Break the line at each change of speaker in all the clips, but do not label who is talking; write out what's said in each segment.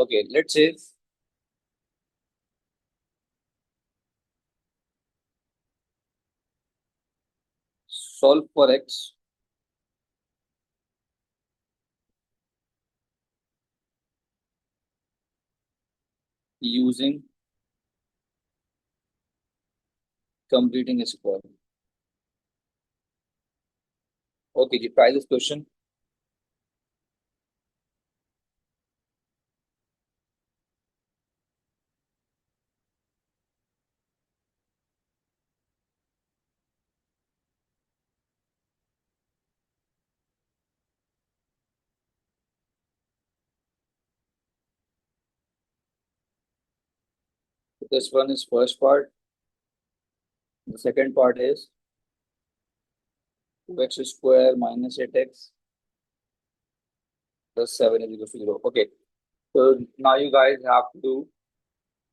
Okay, let's say solve for x using completing a square. Okay, ji, try this question. This one is first part. The second part is 2x square minus 8x plus 7 is equal to 0. Okay, so now you guys have to do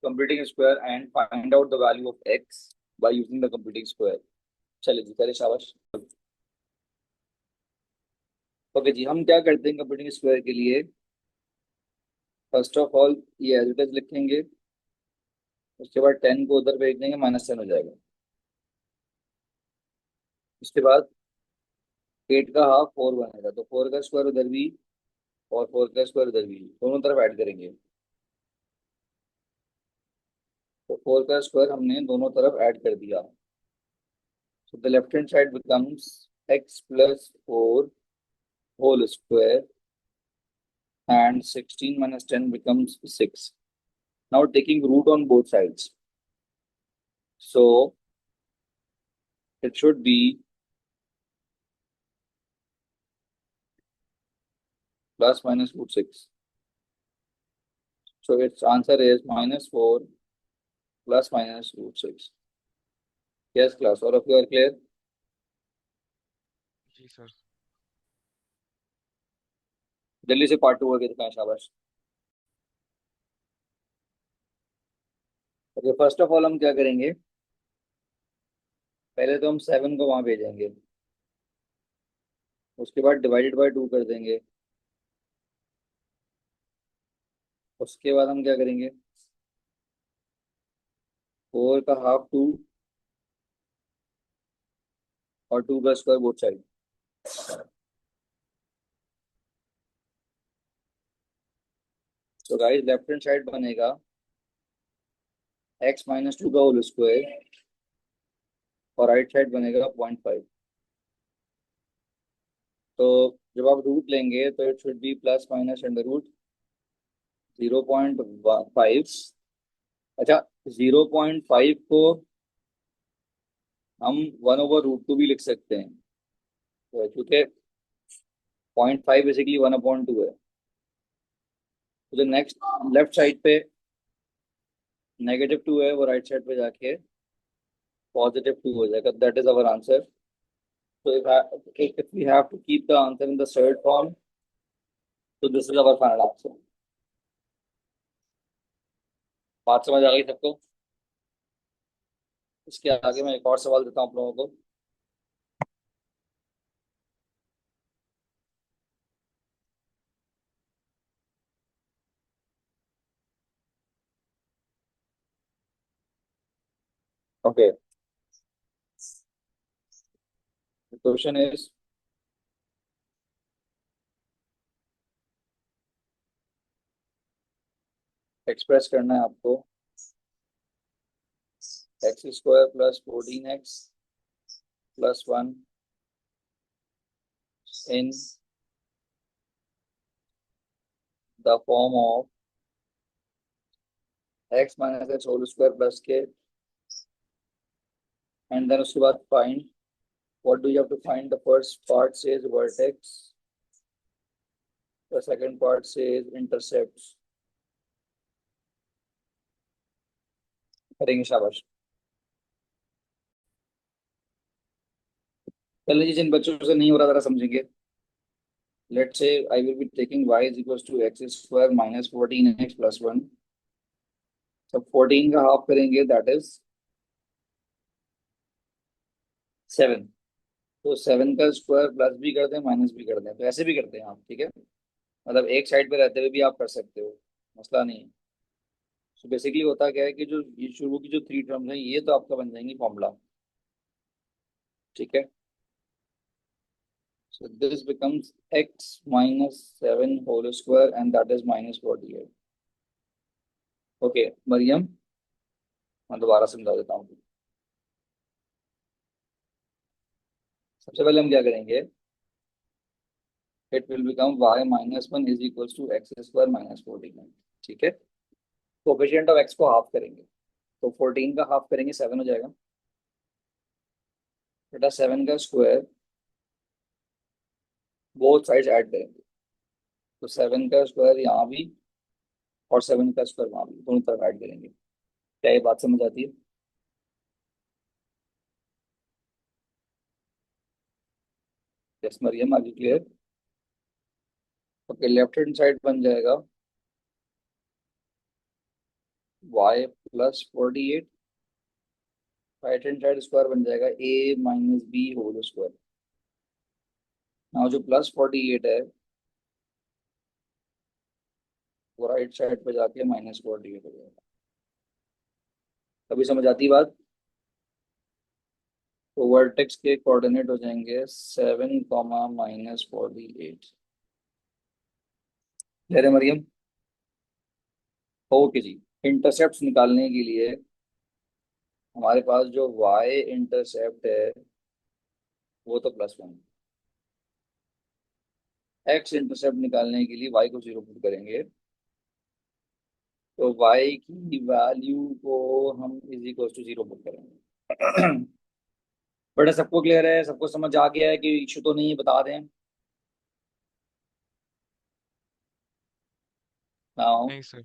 completing a square and find out the value of x by using the completing square. चलिए जी, करे शाबाश. Okay जी, हम क्या करते हैं completing square के लिए. First of all ये एज इट इज लिखेंगे. उसके बाद 10 को उधर भेज देंगे, -10 हो जाएगा. उसके बाद 8 का हाफ 4 बनेगा, तो 4 का स्क्वायर उधर भी और 4 का स्क्वायर उधर भी, दोनों तरफ ऐड करेंगे. तो 4 का स्क्वायर हमने दोनों तरफ ऐड कर दिया. So the left hand side becomes x plus 4 whole square and 16 minus 10 becomes 6. Now taking root on both sides. So it should be plus minus root 6. So its answer is -4 plus minus root 6. Yes, class. All of you are clear?
जी sir.
जल्दी से part 2 करके दिखाएं, शाबाश. Okay, first of all हम क्या करेंगे. पहले तो हम 7 को वहां भेजेंगे. उसके बाद डिवाइडेड बाय 2 कर देंगे. उसके बाद हम क्या करेंगे. 4 का हाफ 2 और 2 का square both side. So guys left hand side बनेगा x-2 का होल स्क्वायर और राइट साइड बनेगा 0.5. तो जब आप रूट लेंगे तो it should be plus minus under root 0.5. अच्छा, 0.5 को हम 1/√2 भी लिख सकते हैं. तो क्योंकि 0.5 बेसिकली 1/2 है. तो जो नेक्स्ट लेफ्ट साइड पे -2 है वो राइट साइड पे जाके +2 हो जाएगा. That is our answer. So if we have to keep the answer in the third form, so this is our final answer. बात समझ आ गई सबको? इसके आगे मैं एक और सवाल देता हूँ आप लोगों को. Okay, the question is express करना है आपको x² + 14x + 1 in the form of x - x whole square plus k, and then उसके बाद find. What do you have to find? The first part says vertex, the second part says intercepts. करेंगे, शाबाश. पहले जी जिन बच्चों से नहीं हो रहा जरा समझेंगे. Let's say I will be taking y is equals to x² - 14x + 1. सब 14 का हाफ करेंगे, दैट इज 7. तो 7 का स्क्वायर प्लस भी कर दें माइनस भी कर दें, तो ऐसे भी करते हैं आप, ठीक है. मतलब एक साइड पे रहते हुए भी आप कर सकते हो. मसला नहीं है। तो बेसिकली होता क्या है कि जो ये शुरू की जो थ्री टर्म्स हैं ये तो आपका बन जाएंगी फॉर्मूला। ठीक है। So this becomes x minus 7 whole square and that is minus 48. ओके मरियम, मैं दोबारा समझा देता हूँ। सबसे पहले हम क्या करेंगे, it will become y minus 1 is equals to x square minus 14। ठीक है। कोफिशिएंट ऑफ x को हाफ करेंगे, तो 14 का हाफ करेंगे 7 हो जाएगा, बेटा 7 का स्क्वायर बोथ साइड्स ऐड करेंगे, तो 7 का स्क्वायर यहाँ भी और 7 का स्क्वायर वहाँ भी, दोनों तरफ ऐड करेंगे। क्या ये बात समझ आती है? यस मरियम, आगे clear? Okay, left hand side बन जाएगा y plus 48, right hand side square बन जाएगा a minus B whole square. Now जो प्लस 48 है वो राइट साइड पे जाके माइनस 48 हो जाएगा। अभी समझ आती है बात? तो वर्टेक्स के कोऑर्डिनेट हो जाएंगे 7 कॉमा माइनस 48। ले रहे मरियम? ओके जी। इंटरसेप्ट निकालने के लिए हमारे पास जो y इंटरसेप्ट है वो तो +1, x इंटरसेप्ट निकालने के लिए y को 0 पुट करेंगे, तो y की वैल्यू को हम इज इक्वल टू 0 पुट करेंगे। बड़ा सबको क्लियर है, सबको समझ आ गया है कि इशू तो नहीं है, बता दें। नाउ
नहीं sir.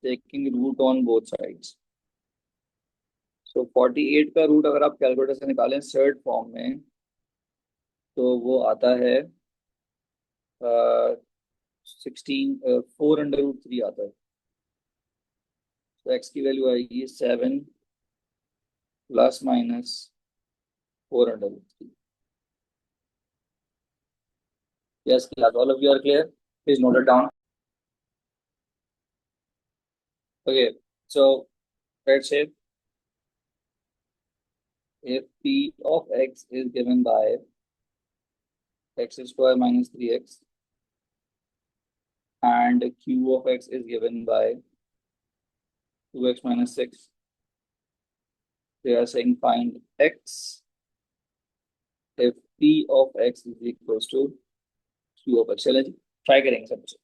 Taking root on both sides, so 48 का रूट अगर आप कैलकुलेटर से निकालें सर्ड फॉर्म में तो वो आता है 16, 4√3 आता है। तो एक्स की वैल्यू आएगी 7 plus minus 4√3। Yes class, all of you are clear? Please note it down. Okay, so let's say if p of x is given by x square minus 3x and q of x is given by 2x minus 6, they are saying find x if p of x is equals to q of x। चलें जी, try करेंगे सब कुछ।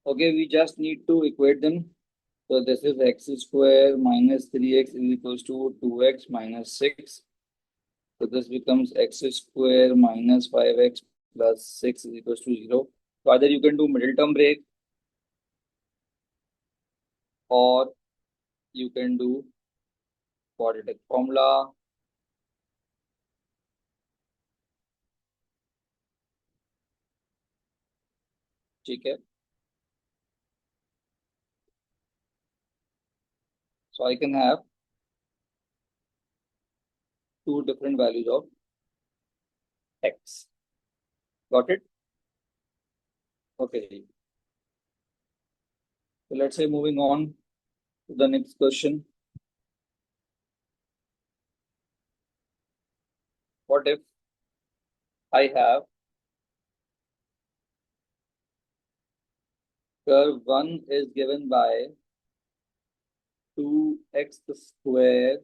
Okay, we just need to equate them. So this is x square minus 3x is equals to 2x minus 6. So this becomes x square minus 5x plus 6 is equals to 0. So either you can do middle term break or you can do quadratic formula। ठीक है। So I can have two different values of x. Got it? Okay. So let's say moving on to the next question. What if I have curve 1 is given by 2x square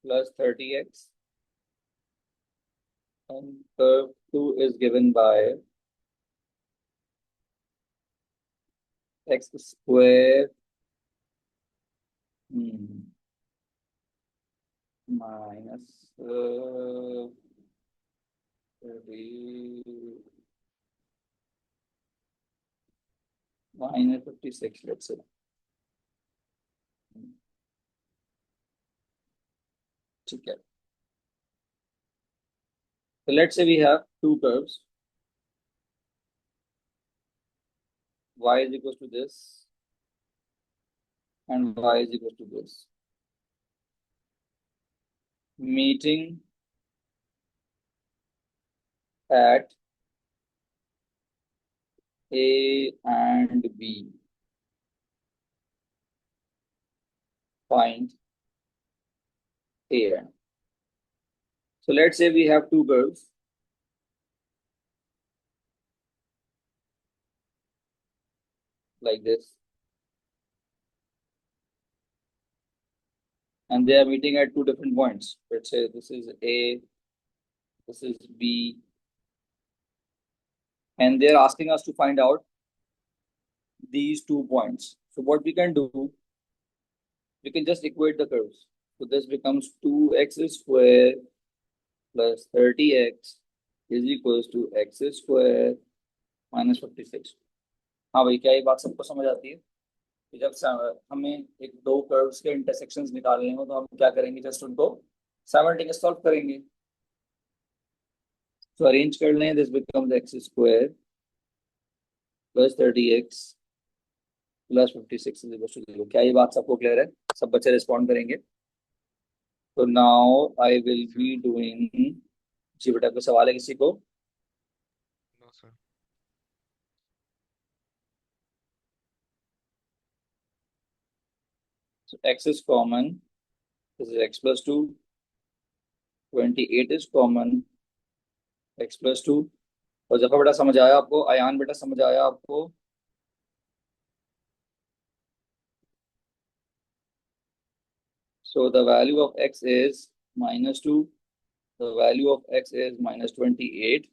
plus 30x and curve 2 is given by x square minus 30 minus 56, let's say। ठीक है। So let's say we have two curves, y is equals to this and y is equals to this, meeting at A and B. Find A and. So let's say we have two curves. Like this. And they are meeting at two different points. Let's say this is A, this is B. And they're asking us to find out these 2 points. So what we can do, we can just equate the curves. So this becomes 2x square plus 30x is equals to x square minus 56. हाँ भाई, क्या ये बात सबको समझ आती है कि जब हमें एक दो कर्व्स के इंटरसेक्शंस निकालने हो तो हम क्या करेंगे, जस्ट उनको साइमल्टेनियस सॉल्व करेंगे. तो अरेंज कर लें. This becomes x square plus 30x plus 56 is equal to 0. क्या ये बात सबको क्लियर है? सब बच्चे रिस्पॉन्ड करेंगे. तो now I will be doing. जी बेटा, कोई सवाल है किसी को?
No sir.
So x is common. This is x plus 2. 28 is common. x plus 2. और जफा बेटा समझ आया आपको? अयान बेटा समझ आया आपको? So the value of x is minus 2. The value of x is minus 28.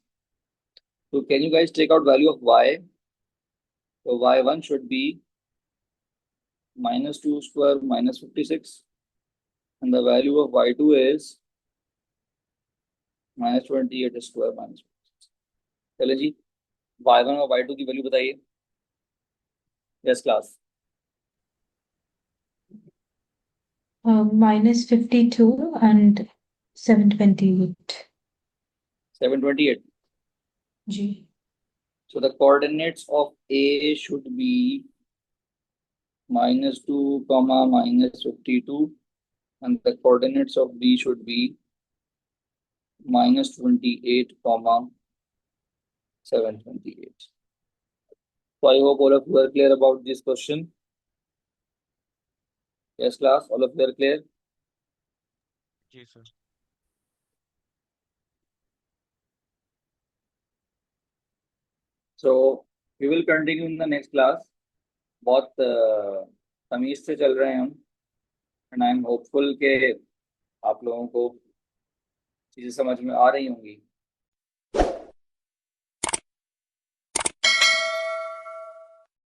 So can you guys take out value of y? So y1 should be minus 2 square minus 56. And the value of y2 is minus 28 square minus 56. चलिए जी, y1 और y2 की वैल्यू बताइए. Yes class.
-52 and 728.
728.
जी.
So the coordinates of A should be minus 2 comma minus 52, and the coordinates of B should be minus 28 comma 728. So I hope all of you are clear about this question. Yes class, all of you are clear?
जी सर.
So we will continue in the next class. बहुत तमीज से चल रहे हैं हम, and I am hopeful के आप लोगों को चीजें समझ में आ रही होंगी.